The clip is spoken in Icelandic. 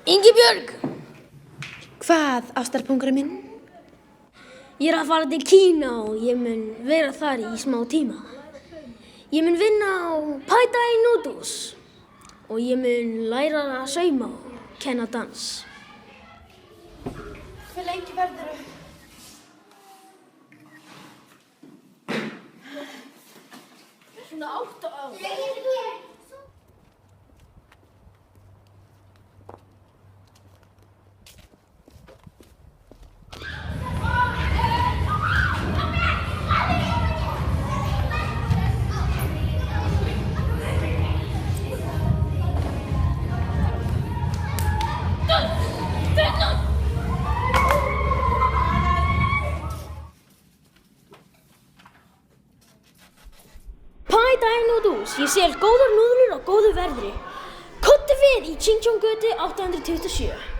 Ingibjörg! Hvað, ástarpungurinn minn? Ég er að fara til Kína og ég mun vera þar í smá tíma. Ég mun vinna á Pad Thai Noodles og ég mun læra að sauma og kenna dans. Hve lengi verðurðu? Svona 8 ár. Pad Thai Noodles, ég sel góðar núðlur á góðu verðri. Komdu við í Ching Chong götu 827.